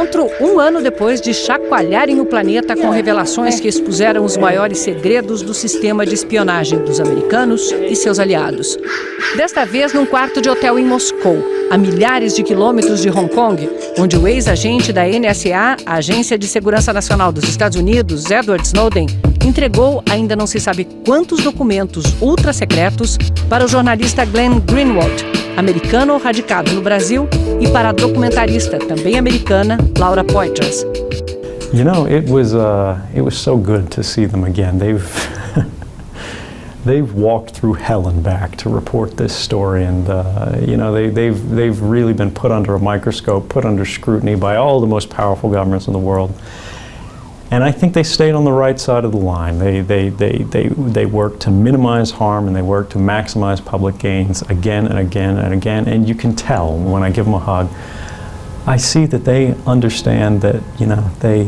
encontro um ano depois de chacoalharem o planeta com revelações que expuseram os maiores segredos do sistema de espionagem dos americanos e seus aliados. Desta vez num quarto de hotel em Moscou, a milhares de quilômetros de Hong Kong, onde o ex-agente da NSA, a Agência de Segurança Nacional dos Estados Unidos, Edward Snowden, entregou ainda não se sabe quantos documentos ultra-secretos para o jornalista Glenn Greenwald, americano radicado no Brasil, e para a documentarista, também americana, Laura Poitras. You know, it was so good to see them again. They've walked through hell and back to report this story, and you know, they've really been put under a microscope, put under scrutiny by all the most powerful governments in the world. And I think they stayed on the right side of the line. They worked to minimize harm, and they worked to maximize public gains again and again and again. And you can tell when I give them a hug, I see that they understand that, you know, they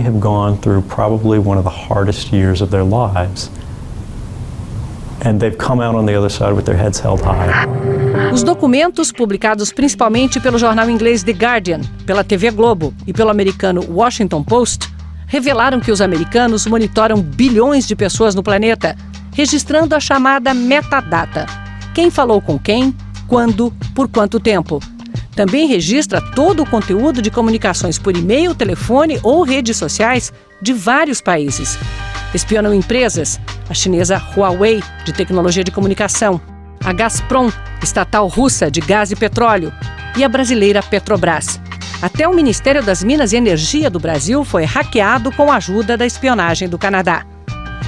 have gone through probably one of the hardest years of their lives. And they've come out on the other side with their heads held high. Os documentos, publicados principalmente pelo jornal inglês The Guardian, pela TV Globo e pelo americano Washington Post, revelaram que os americanos monitoram bilhões de pessoas no planeta, registrando a chamada metadata. Quem falou com quem, quando, por quanto tempo. Também registra todo o conteúdo de comunicações por e-mail, telefone ou redes sociais de vários países. Espionam empresas, a chinesa Huawei, de tecnologia de comunicação, a Gazprom, estatal russa de gás e petróleo, e a brasileira Petrobras. Até o Ministério das Minas e Energia do Brasil foi hackeado com a ajuda da espionagem do Canadá.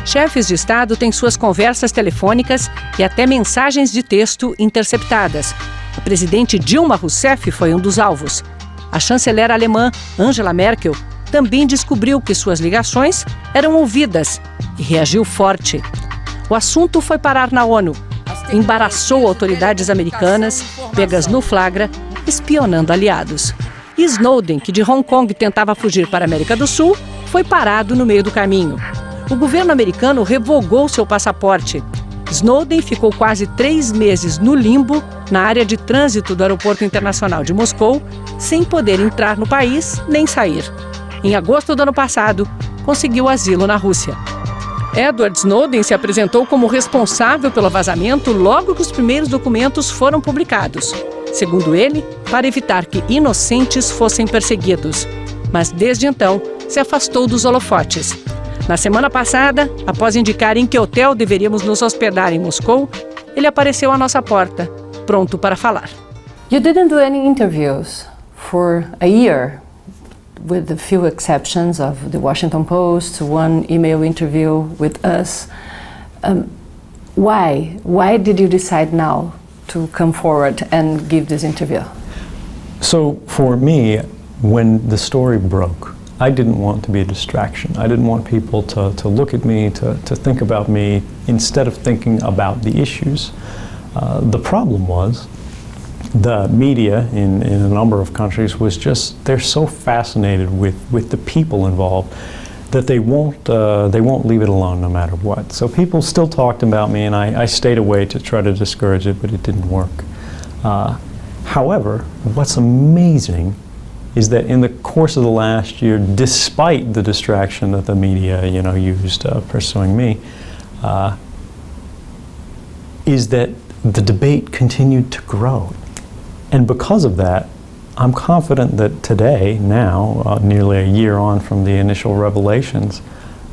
Chefes de Estado têm suas conversas telefônicas e até mensagens de texto interceptadas. A presidente Dilma Rousseff foi um dos alvos. A chanceler alemã Angela Merkel também descobriu que suas ligações eram ouvidas e reagiu forte. O assunto foi parar na ONU. Embaraçou autoridades americanas, pegas no flagra, espionando aliados. E Snowden, que de Hong Kong tentava fugir para a América do Sul, foi parado no meio do caminho. O governo americano revogou seu passaporte. Snowden ficou quase 3 meses no limbo, na área de trânsito do Aeroporto Internacional de Moscou, sem poder entrar no país nem sair. Em agosto do ano passado, conseguiu asilo na Rússia. Edward Snowden se apresentou como responsável pelo vazamento logo que os primeiros documentos foram publicados. Segundo ele, para evitar que inocentes fossem perseguidos. Mas desde então, se afastou dos holofotes. Na semana passada, após indicar em que hotel deveríamos nos hospedar em Moscou, ele apareceu à nossa porta, pronto para falar. You didn't do any interviews for a year, with a few exceptions of the Washington Post, one email interview with us. Why? Why did you decide now to come forward and give this interview? So for me, when the story broke, I didn't want to be a distraction. I didn't want people to look at me, to think about me, instead of thinking about the issues. The problem was the media in a number of countries was just, they're so fascinated with the people involved that they won't leave it alone no matter what. So people still talked about me, and I stayed away to try to discourage it, but it didn't work. However, what's amazing is that in the course of the last year, despite the distraction that the media, you know, used pursuing me, is that the debate continued to grow. And because of that, I'm confident that today, now, nearly a year on from the initial revelations,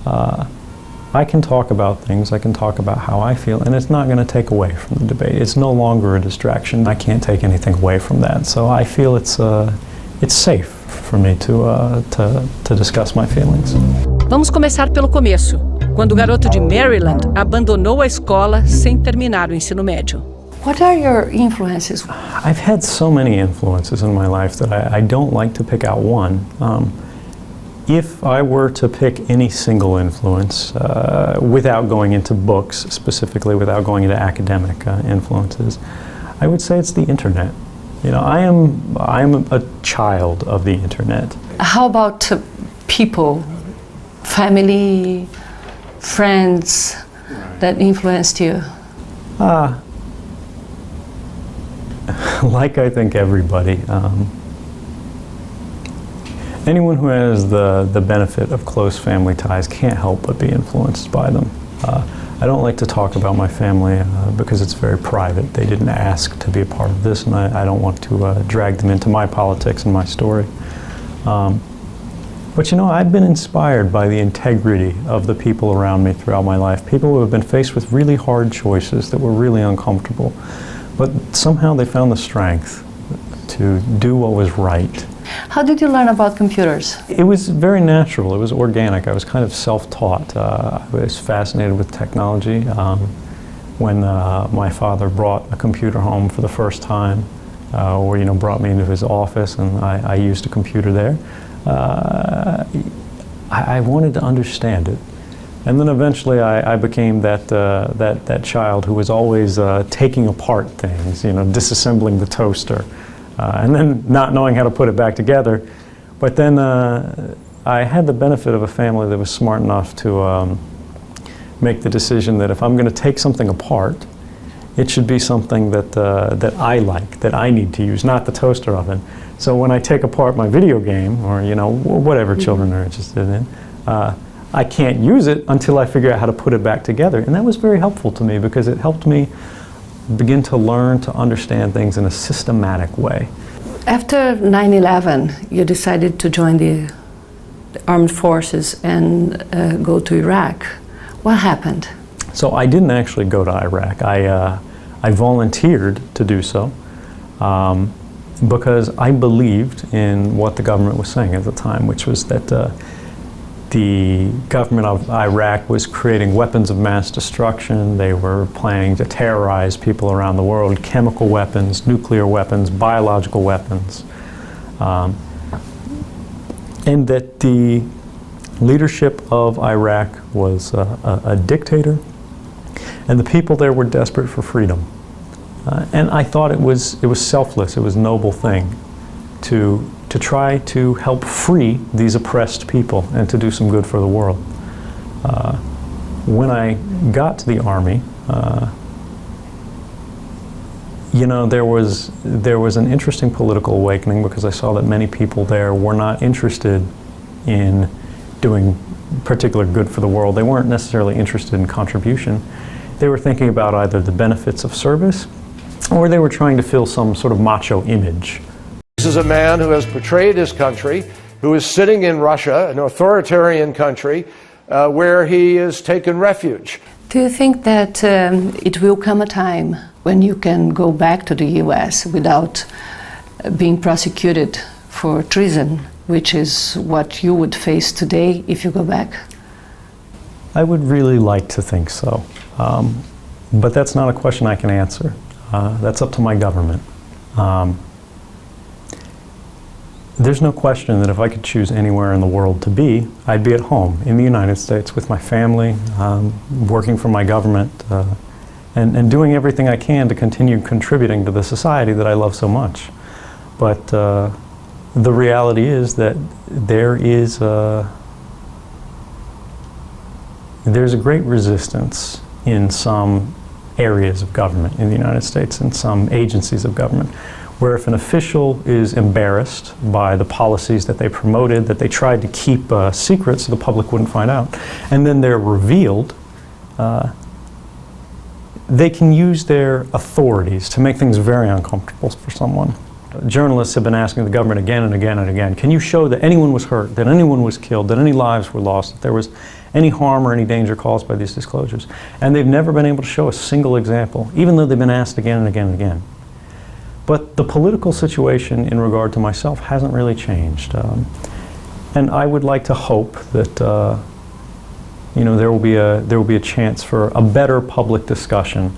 I can talk about things, I can talk about how I feel, and it's not going to take away from the debate. It's no longer a distraction. I can't take anything away from that. So I feel it's safe for me to discuss my feelings. Vamos começar pelo começo, quando o garoto de Maryland abandonou a escola sem terminar o ensino médio. What are your influences? I've had so many influences in my life that I don't like to pick out one. If I were to pick any single influence, without going into books specifically, without going into academic influences, I would say it's the internet. You know, I am a child of the internet. How about people, family, friends that influenced you? Like I think everybody, Anyone who has the benefit of close family ties can't help but be influenced by them. I don't like to talk about my family because it's very private. They didn't ask to be a part of this, and I don't want to drag them into my politics and my story. But you know, I've been inspired by the integrity of the people around me throughout my life. People who have been faced with really hard choices that were really uncomfortable, but somehow they found the strength to do what was right. How did you learn about computers? It was very natural. It was organic. I was kind of self-taught. I was fascinated with technology. When my father brought a computer home for the first time, or brought me into his office, and I used a computer there, I wanted to understand it. And then eventually I became that child who was always taking apart things, disassembling the toaster, and then not knowing how to put it back together. But then I had the benefit of a family that was smart enough to make the decision that if I'm going to take something apart, it should be something that I like, that I need to use, not the toaster oven. So when I take apart my video game, or whatever children are interested in, I can't use it until I figure out how to put it back together. And that was very helpful to me because it helped me begin to learn to understand things in a systematic way. After 9/11, you decided to join the armed forces and go to Iraq. What happened? So I didn't actually go to Iraq. I volunteered to do so because I believed in what the government was saying at the time, which was that the government of Iraq was creating weapons of mass destruction. They were planning to terrorize people around the world, chemical weapons, nuclear weapons, biological weapons, and that the leadership of Iraq was a dictator, and the people there were desperate for freedom. And I thought it was selfless, it was a noble thing to try to help free these oppressed people and to do some good for the world. When I got to the Army, there was an interesting political awakening because I saw that many people there were not interested in doing particular good for the world. They weren't necessarily interested in contribution. They were thinking about either the benefits of service or they were trying to fill some sort of macho image. This is a man who has betrayed his country, who is sitting in Russia, an authoritarian country, where he has taken refuge. Do you think that it will come a time when you can go back to the US without being prosecuted for treason, which is what you would face today if you go back? I would really like to think so, but that's not a question I can answer. That's up to my government. There's no question that if I could choose anywhere in the world to be, I'd be at home in the United States with my family, working for my government, and doing everything I can to continue contributing to the society that I love so much. But the reality is that there's a great resistance in some areas of government in the United States, in some agencies of government, where if an official is embarrassed by the policies that they promoted, that they tried to keep secret so the public wouldn't find out, and then they're revealed, they can use their authorities to make things very uncomfortable for someone. Journalists have been asking the government again and again and again, can you show that anyone was hurt, that anyone was killed, that any lives were lost, that there was any harm or any danger caused by these disclosures? And they've never been able to show a single example, even though they've been asked again and again and again. But the political situation in regard to myself hasn't really changed. And I would like to hope that there will be a chance for a better public discussion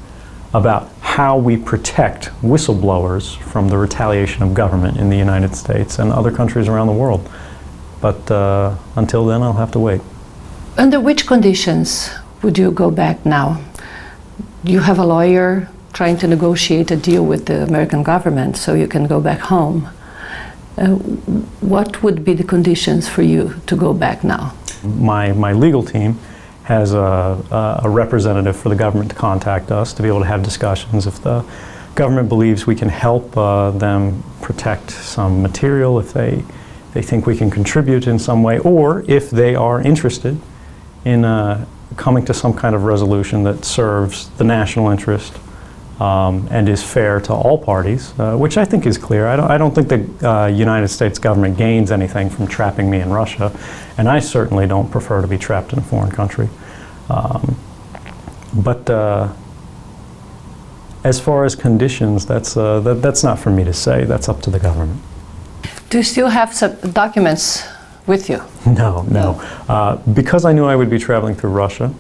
about how we protect whistleblowers from the retaliation of government in the United States and other countries around the world. But until then, I'll have to wait. Under which conditions would you go back now? You have a lawyer trying to negotiate a deal with the American government so you can go back home. What would be the conditions for you to go back now? My legal team has a representative for the government to contact us to be able to have discussions. If the government believes we can help them protect some material, if they they think we can contribute in some way, or if they are interested in coming to some kind of resolution that serves the national interest and is fair to all parties, which I think is clear. I don't think the United States government gains anything from trapping me in Russia, and I certainly don't prefer to be trapped in a foreign country. But as far as conditions, that's not for me to say. That's up to the government. Do you still have some documents with you? No. Because I knew I would be traveling through Russia,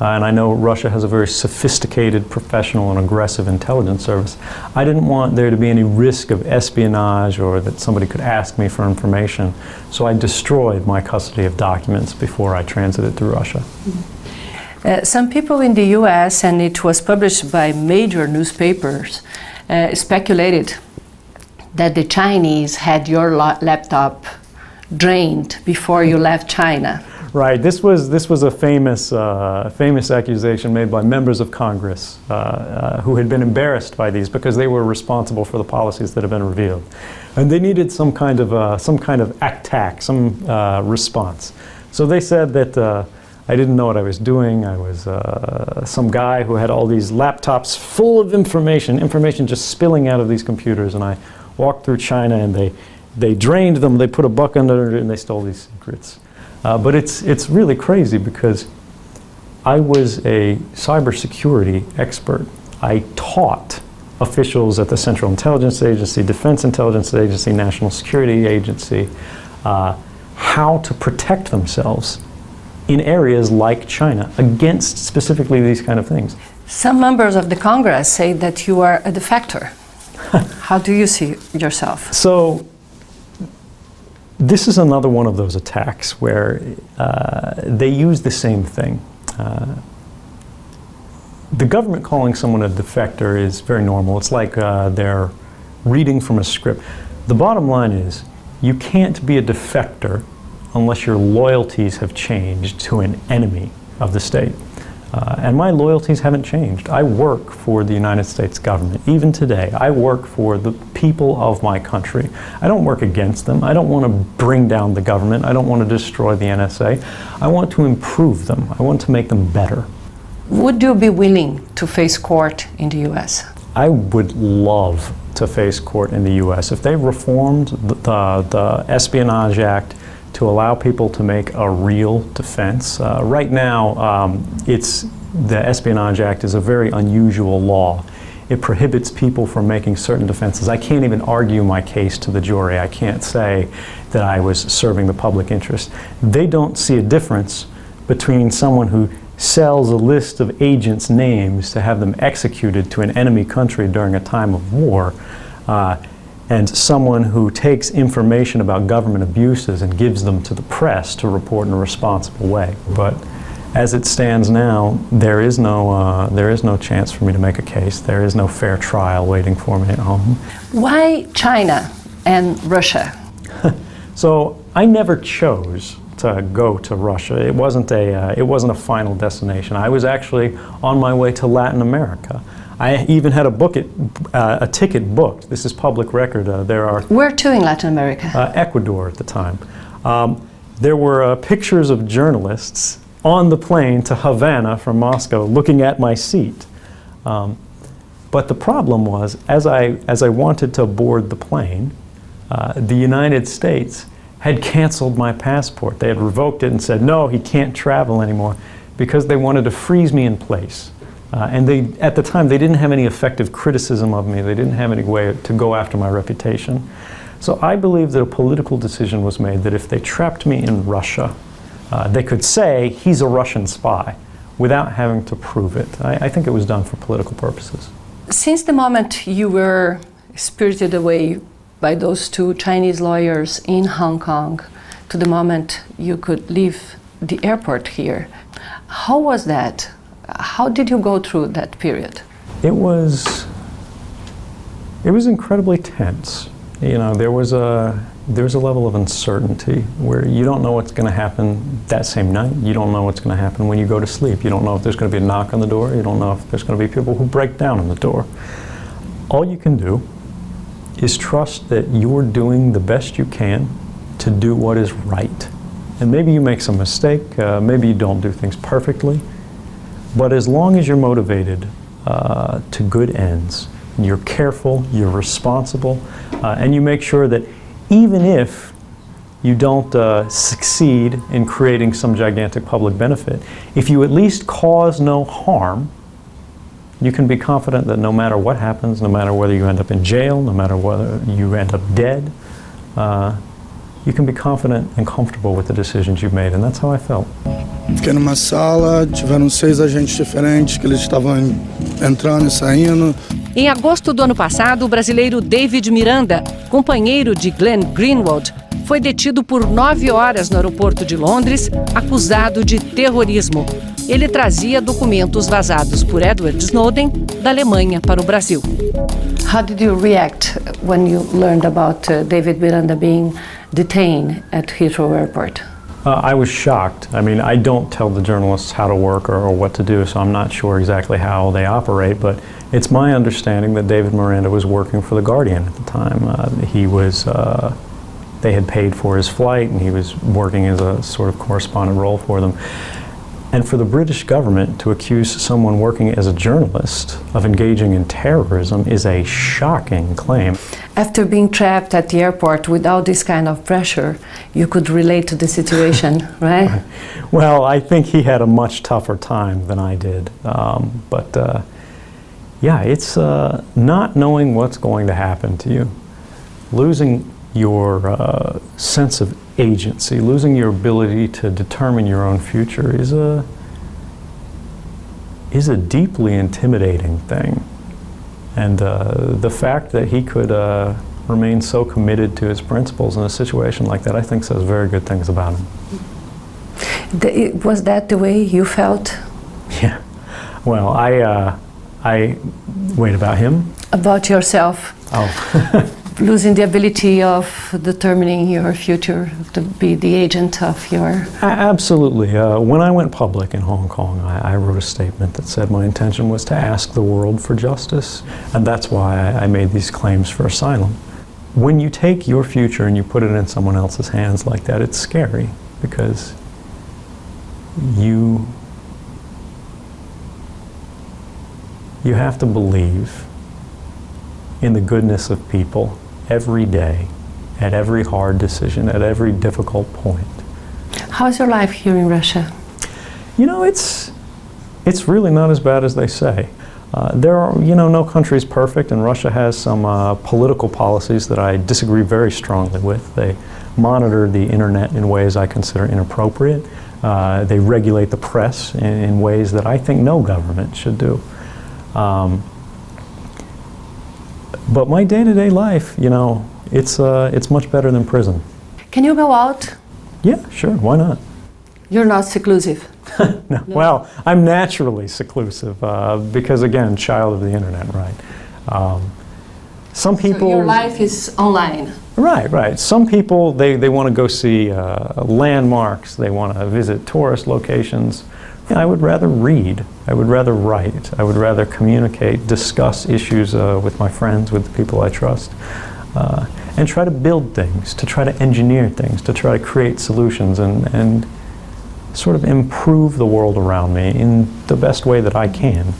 and I know Russia has a very sophisticated, professional, and aggressive intelligence service, I didn't want there to be any risk of espionage or that somebody could ask me for information. So I destroyed my custody of documents before I transited through Russia. Some people in the US, and it was published by major newspapers, speculated that the Chinese had your laptop drained before you left China. Right. This was a famous accusation made by members of Congress who had been embarrassed by these because they were responsible for the policies that have been revealed, and they needed some kind of attack, some response. So they said that I didn't know what I was doing. I was some guy who had all these laptops full of information just spilling out of these computers, and I walked through China and they drained them. They put a buck under it and they stole these secrets. But it's really crazy because I was a cybersecurity expert. I taught officials at the Central Intelligence Agency, Defense Intelligence Agency, National Security Agency, how to protect themselves in areas like China against specifically these kind of things. Some members of the Congress say that you are a defector. How do you see yourself? So this is another one of those attacks where they use the same thing. The government calling someone a defector is very normal. It's like they're reading from a script. The bottom line is you can't be a defector unless your loyalties have changed to an enemy of the state. And my loyalties haven't changed. I work for the United States government. Even today, I work for the people of my country. I don't work against them. I don't want to bring down the government. I don't want to destroy the NSA. I want to improve them. I want to make them better. Would you be willing to face court in the US? I would love to face court in the US. If they reformed the Espionage Act to allow people to make a real defense. Right now, the Espionage Act is a very unusual law. It prohibits people from making certain defenses. I can't even argue my case to the jury. I can't say that I was serving the public interest. They don't see a difference between someone who sells a list of agents' names to have them executed to an enemy country during a time of war, and someone who takes information about government abuses and gives them to the press to report in a responsible way. But as it stands now, there is no chance for me to make a case. There is no fair trial waiting for me at home. Why China and Russia? So I never chose to go to Russia. It wasn't a final destination. I was actually on my way to Latin America. I even had a ticket booked. This is public record. Where to in Latin America? Ecuador at the time. There were pictures of journalists on the plane to Havana from Moscow looking at my seat. But the problem was, as I wanted to board the plane, the United States had canceled my passport. They had revoked it and said, no, he can't travel anymore, because they wanted to freeze me in place. And at the time, they didn't have any effective criticism of me. They didn't have any way to go after my reputation. So I believe that a political decision was made that if they trapped me in Russia, they could say he's a Russian spy without having to prove it. I think it was done for political purposes. Since the moment you were spirited away by those two Chinese lawyers in Hong Kong to the moment you could leave the airport here, how was that? How did you go through that period? It was incredibly tense. You know, there was a level of uncertainty where you don't know what's going to happen that same night. You don't know what's going to happen when you go to sleep. You don't know if there's going to be a knock on the door. You don't know if there's going to be people who break down on the door. All you can do is trust that you're doing the best you can to do what is right. And maybe you make some mistake, maybe you don't do things perfectly, but as long as you're motivated to good ends, and you're careful, you're responsible, and you make sure that even if you don't succeed in creating some gigantic public benefit, if you at least cause no harm, you can be confident that no matter what happens, no matter whether you end up in jail, no matter whether you end up dead, you can be confident and comfortable with the decisions you've made, and that's how I felt. Fiquei numa sala, tiveram 6 agentes diferentes que eles estavam entrando e saindo. Em agosto do ano passado, o brasileiro David Miranda, companheiro de Glenn Greenwald, foi detido por 9 horas no aeroporto de Londres, acusado de terrorismo. Ele trazia documentos vazados por Edward Snowden da Alemanha para o Brasil. How did you react when you learned about David Miranda being detained at Heathrow Airport? I was shocked. I mean, I don't tell the journalists how to work or what to do, so I'm not sure exactly how they operate, but it's my understanding that David Miranda was working for The Guardian at the time. They had paid for his flight, and he was working as a sort of correspondent role for them. And for the British government to accuse someone working as a journalist of engaging in terrorism is a shocking claim. After being trapped at the airport without this kind of pressure, you could relate to the situation, right? Well, I think he had a much tougher time than I did. Yeah, it's not knowing what's going to happen to you. Losing your sense of agency, losing your ability to determine your own future is a deeply intimidating thing. And the fact that he could remain so committed to his principles in a situation like that, I think says very good things about him. Was that the way you felt? Yeah. Well, wait, about him? About yourself? Oh. Losing the ability of determining your future, to be the agent of your... Absolutely. When I went public in Hong Kong, I wrote a statement that said my intention was to ask the world for justice, and that's why I made these claims for asylum. When you take your future and you put it in someone else's hands like that, it's scary, because you have to believe in the goodness of people every day, at every hard decision, at every difficult point. How's your life here in Russia? You know, it's really not as bad as they say. There are, no country is perfect, and Russia has some political policies that I disagree very strongly with. They monitor the internet in ways I consider inappropriate. They regulate the press in ways that I think no government should do. But my day-to-day life, it's much better than prison. Can you go out? Yeah, sure, why not? You're not seclusive? No. Well, I'm naturally seclusive because, again, child of the internet, right? Some people... So your life is online? Right. Some people, they want to go see landmarks, they want to visit tourist locations. I would rather read, I would rather write, I would rather communicate, discuss issues with my friends, with the people I trust, and try to build things, to try to engineer things, to try to create solutions and sort of improve the world around me in the best way that I can.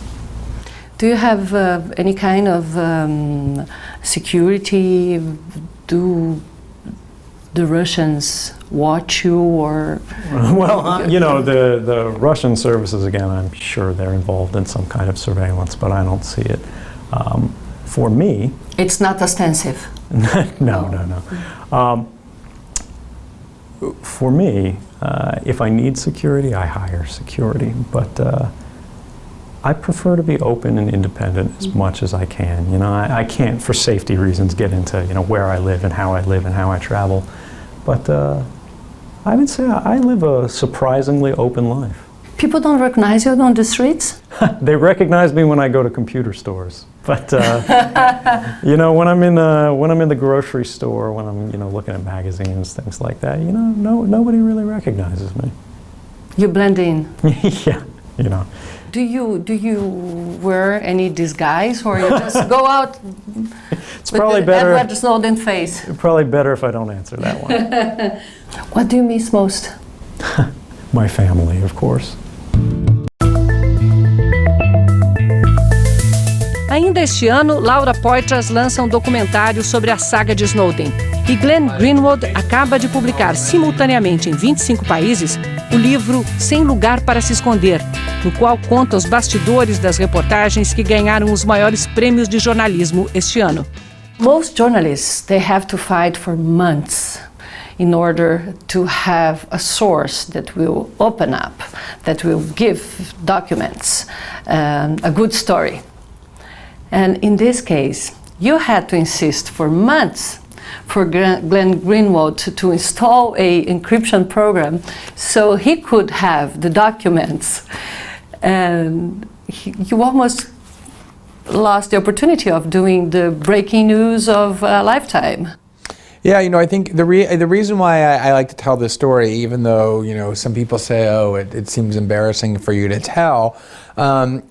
Do you have any kind of security? Do the Russians watch you, or? Well, the Russian services, again, I'm sure they're involved in some kind of surveillance, but I don't see it. For me... It's not ostensive? No. For me, if I need security, I hire security, but I prefer to be open and independent as much as I can. I can't, for safety reasons, get into where I live and how I travel. But I would say I live a surprisingly open life. People don't recognize you on the streets? They recognize me when I go to computer stores. But when I'm in the grocery store, when I'm looking at magazines, things like that, nobody really recognizes me. You blend in. Yeah. you know. Do you wear any disguise, or you just go out It's with probably the better. Edward Snowden face? Probably better if I don't answer that one. What do you miss most? My family, of course. Ainda este ano, Laura Poitras lança um documentário sobre a saga de Snowden. E Glenn Greenwald acaba de publicar simultaneamente em 25 países o livro Sem Lugar para se Esconder, no qual conta os bastidores das reportagens que ganharam os maiores prêmios de jornalismo este ano. Most journalists, they have to fight for months in order to have a source that will open up, that will give documents, a good story. And in this case, you had to insist for months for Glenn Greenwald to install a encryption program so he could have the documents. And you almost lost the opportunity of doing the breaking news of a lifetime. Yeah, you know, I think the reason why I like to tell this story, even though, you know, some people say, oh, it seems embarrassing for you to tell,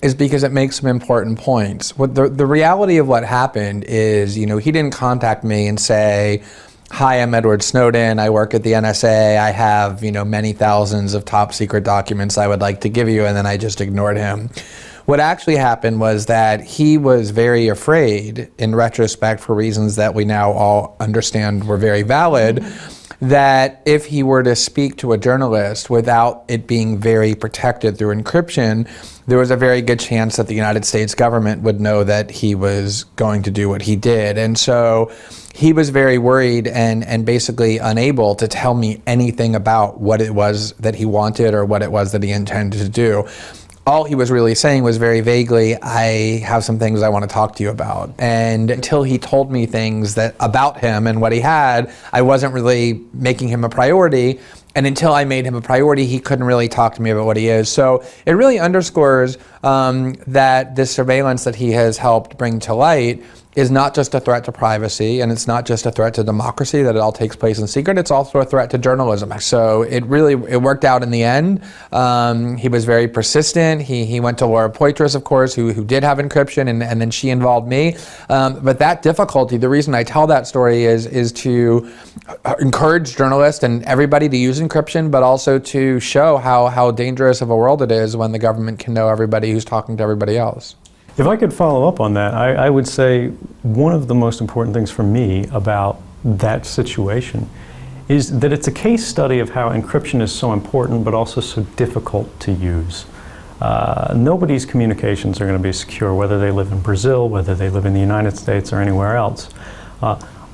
is because it makes some important points. What the reality of what happened is, you know, he didn't contact me and say, hi, I'm Edward Snowden, I work at the NSA, I have, you know, many thousands of top secret documents I would like to give you, and then I just ignored him. What actually happened was that he was very afraid, in retrospect, for reasons that we now all understand were very valid, that if he were to speak to a journalist without it being very protected through encryption, there was a very good chance that the United States government would know that he was going to do what he did. And so he was very worried and basically unable to tell me anything about what it was that he wanted or what it was that he intended to do. All he was really saying was very vaguely, I have some things I want to talk to you about. And until he told me things that about him and what he had, I wasn't really making him a priority. And until I made him a priority, he couldn't really talk to me about what he is. So it really underscores that this surveillance that he has helped bring to light is not just a threat to privacy, and it's not just a threat to democracy, that it all takes place in secret, it's also a threat to journalism. So it worked out in the end. He was very persistent. He went to Laura Poitras, of course, who did have encryption, and then she involved me. But that difficulty, the reason I tell that story is to encourage journalists and everybody to use encryption, but also to show how dangerous of a world it is when the government can know everybody who's talking to everybody else. If I could follow up on that, I would say one of the most important things for me about that situation is that it's a case study of how encryption is so important but also so difficult to use. Nobody's communications are going to be secure, whether they live in Brazil, whether they live in the United States or anywhere else,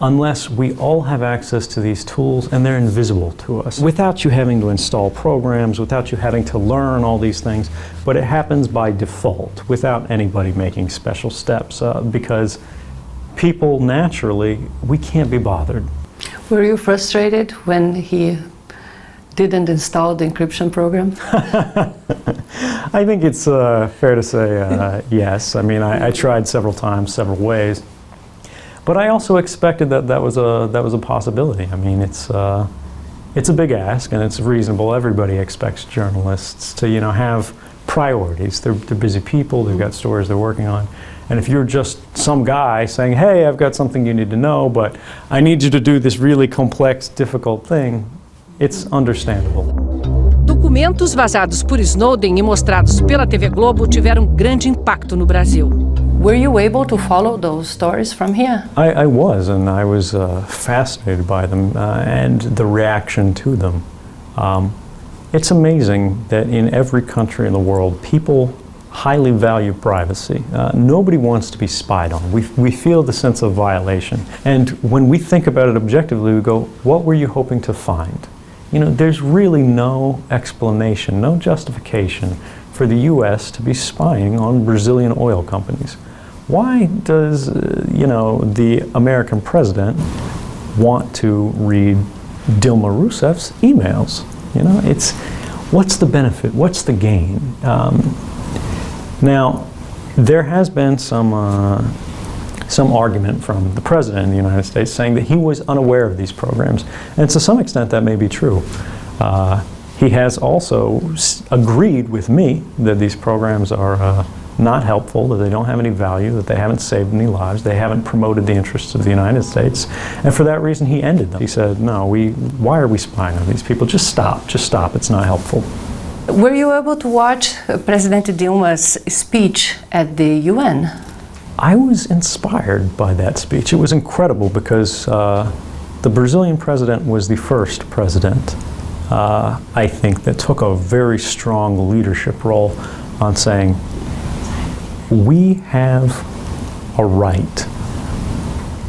unless we all have access to these tools and they're invisible to us. Without you having to install programs, without you having to learn all these things, but it happens by default, without anybody making special steps, because people naturally, we can't be bothered. Were you frustrated when he didn't install the encryption program? I think it's fair to say yes. I mean, I tried several times, several ways. But I also expected that was a possibility. I mean, it's a big ask, and it's reasonable. Everybody expects journalists to, you know, have priorities. They're busy people. They've got stories they're working on. And if you're just some guy saying, "Hey, I've got something you need to know, but I need you to do this really complex, difficult thing," it's understandable. Documentos vazados por Snowden e mostrados pela TV Globo tiveram grande impacto no Brasil. Were you able to follow those stories from here? I was, and I was fascinated by them and the reaction to them. It's amazing that in every country in the world, people highly value privacy. Nobody wants to be spied on. We feel the sense of violation. And when we think about it objectively, we go, what were you hoping to find? You know, there's really no explanation, no justification for the U.S. to be spying on Brazilian oil companies. Why does, you know, the American president want to read Dilma Rousseff's emails? You know, it's, what's the benefit? What's the gain? Now, there has been some argument from the president of the United States saying that he was unaware of these programs, and to some extent that may be true. He has also agreed with me that these programs are not helpful, that they don't have any value, that they haven't saved any lives, they haven't promoted the interests of the United States, and for that reason he ended them. He said, no, why are we spying on these people? Just stop, it's not helpful. Were you able to watch President Dilma's speech at the UN? I was inspired by that speech. It was incredible because the Brazilian president was the first president, I think, that took a very strong leadership role on saying, we have a right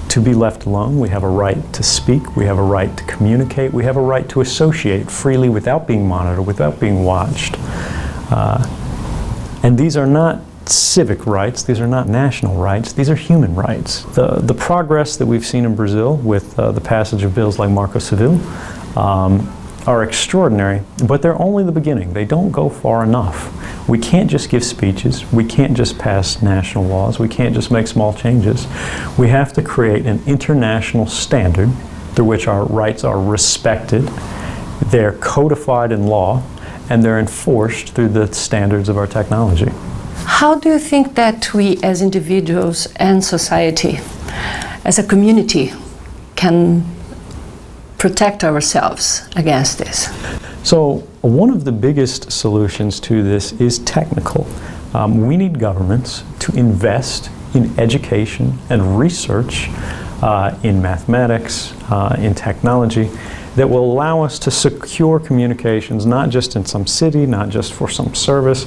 to be left alone, we have a right to speak, we have a right to communicate, we have a right to associate freely without being monitored, without being watched. And these are not civic rights, these are not national rights, these are human rights. The progress that we've seen in Brazil with the passage of bills like Marco Civil are extraordinary, but they're only the beginning. They don't go far enough. We can't just give speeches, we can't just pass national laws, we can't just make small changes. We have to create an international standard through which our rights are respected, they're codified in law, and they're enforced through the standards of our technology. How do you think that we as individuals and society, as a community, can protect ourselves against this? So one of the biggest solutions to this is technical. We need governments to invest in education and research in mathematics, in technology, that will allow us to secure communications, not just in some city, not just for some service,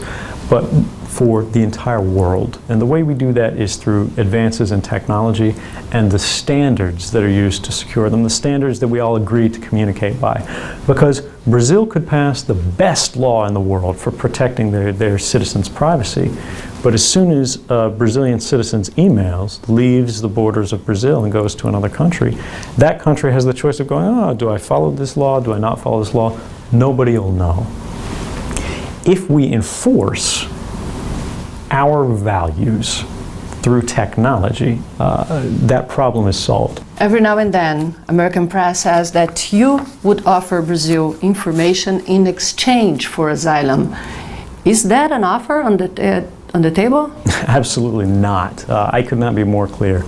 but for the entire world. And the way we do that is through advances in technology and the standards that are used to secure them, the standards that we all agree to communicate by. Because Brazil could pass the best law in the world for protecting their citizens' privacy, but as soon as a Brazilian citizen's emails leaves the borders of Brazil and goes to another country, that country has the choice of going, oh, do I follow this law, do I not follow this law? Nobody will know. If we enforce our values through technology, that problem is solved. Every now and then, American press says that you would offer Brazil information in exchange for asylum. Is that an offer on the table? Absolutely not. I could not be more clear.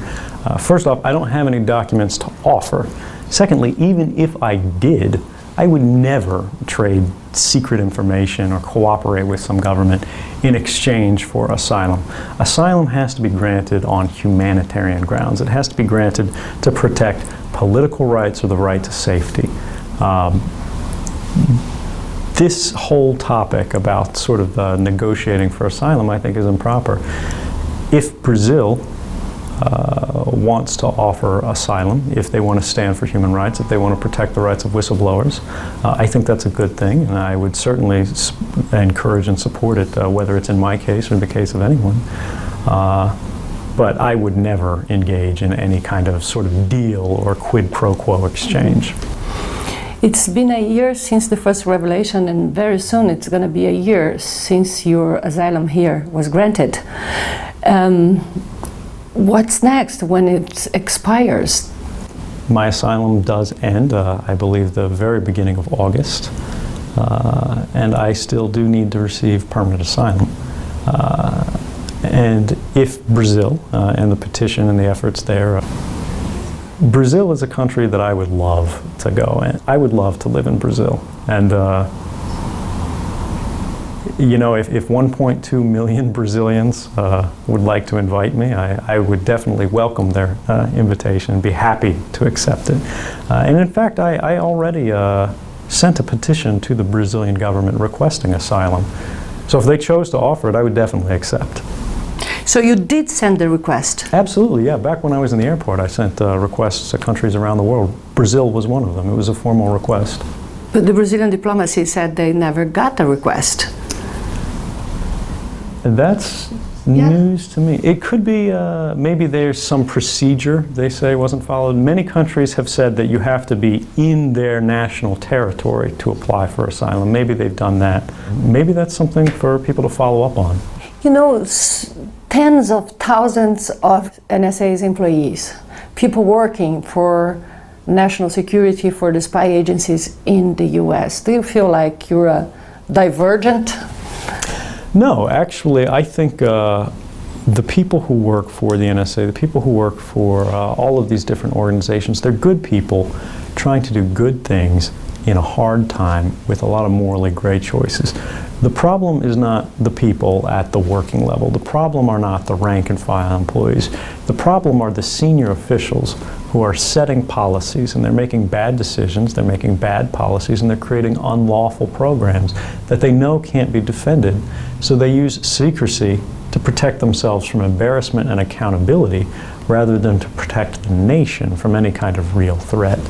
First off, I don't have any documents to offer. Secondly, even if I did, I would never trade secret information or cooperate with some government in exchange for asylum. Asylum has to be granted on humanitarian grounds. It has to be granted to protect political rights or the right to safety. This whole topic about sort of negotiating for asylum, I think, is improper. If Brazil wants to offer asylum, if they want to stand for human rights, if they want to protect the rights of whistleblowers, I think that's a good thing, and I would certainly encourage and support it, whether it's in my case or in the case of anyone. But I would never engage in any kind of sort of deal or quid pro quo exchange. It's been a year since the first revelation, and very soon it's going to be a year since your asylum here was granted. What's next when it expires? My asylum does end, I believe, the very beginning of August, and I still do need to receive permanent asylum. And if Brazil, and the petition and the efforts there, Brazil is a country that I would love to go in. I would love to live in Brazil. And you know, if 1.2 million Brazilians would like to invite me, I would definitely welcome their invitation and be happy to accept it. And in fact, I already sent a petition to the Brazilian government requesting asylum. So if they chose to offer it, I would definitely accept. So you did send the request? Absolutely, yeah. Back when I was in the airport, I sent requests to countries around the world. Brazil was one of them. It was a formal request. But the Brazilian diplomacy said they never got the request. That's news to me. It could be, maybe there's some procedure they say wasn't followed. Many countries have said that you have to be in their national territory to apply for asylum. Maybe they've done that. Maybe that's something for people to follow up on. You know, tens of thousands of NSA's employees, people working for national security for the spy agencies in the US. Do you feel like you're a divergent? No, actually, I think the people who work for the NSA, the people who work for all of these different organizations, they're good people trying to do good things in a hard time with a lot of morally gray choices. The problem is not the people at the working level. The problem are not the rank and file employees. The problem are the senior officials who are setting policies, and they're making bad decisions, they're making bad policies, and they're creating unlawful programs that they know can't be defended. So they use secrecy to protect themselves from embarrassment and accountability rather than to protect the nation from any kind of real threat.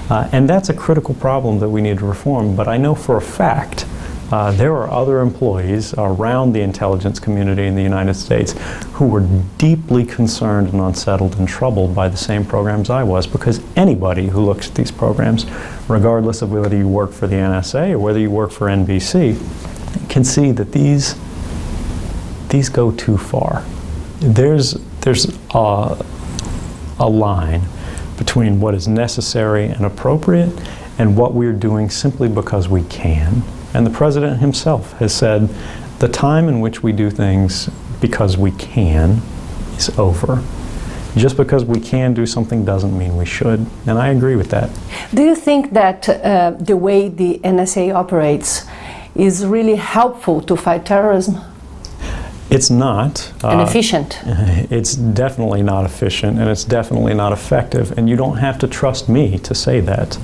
And that's a critical problem that we need to reform. But I know for a fact there are other employees around the intelligence community in the United States who were deeply concerned and unsettled and troubled by the same programs I was, because anybody who looks at these programs, regardless of whether you work for the NSA or whether you work for NBC, can see that these go too far. There's a line between what is necessary and appropriate and what we're doing simply because we can. And the President himself has said the time in which we do things because we can is over. Just because we can do something doesn't mean we should, and I agree with that. Do you think that the way the NSA operates is really helpful to fight terrorism? It's not. And efficient? It's definitely not efficient, and it's definitely not effective, and you don't have to trust me to say that.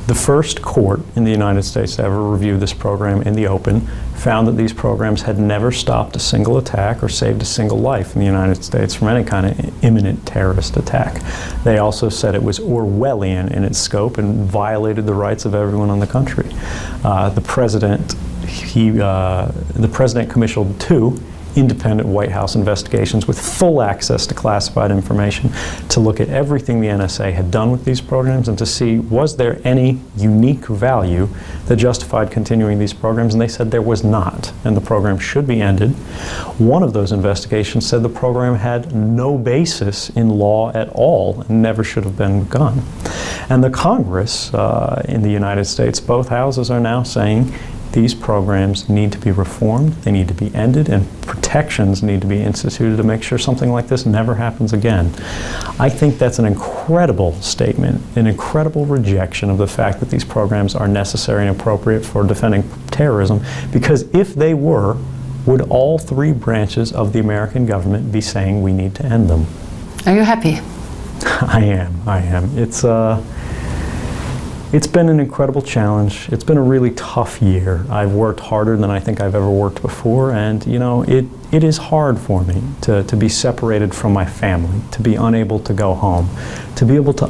The first court in the United States to ever review this program in the open found that these programs had never stopped a single attack or saved a single life in the United States from any kind of imminent terrorist attack. They also said it was Orwellian in its scope and violated the rights of everyone in the country. The President commissioned 2 independent White House investigations with full access to classified information to look at everything the NSA had done with these programs and to see was there any unique value that justified continuing these programs, and they said there was not, and the program should be ended. One of those investigations said the program had no basis in law at all and never should have been begun. And the Congress in the United States, both houses are now saying these programs need to be reformed, they need to be ended, and protections need to be instituted to make sure something like this never happens again. I think that's an incredible statement, an incredible rejection of the fact that these programs are necessary and appropriate for defending terrorism, because if they were, would all 3 branches of the American government be saying we need to end them? Are you happy? I am. It's been an incredible challenge. It's been a really tough year. I've worked harder than I think I've ever worked before, and you know, it is hard for me to be separated from my family, to be unable to go home, to be able to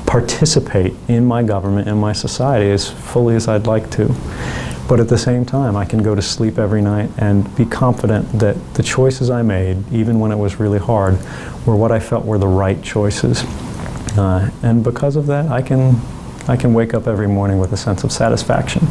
participate in my government and my society as fully as I'd like to. But at the same time, I can go to sleep every night and be confident that the choices I made, even when it was really hard, were what I felt were the right choices. And because of that, I can wake up every morning with a sense of satisfaction.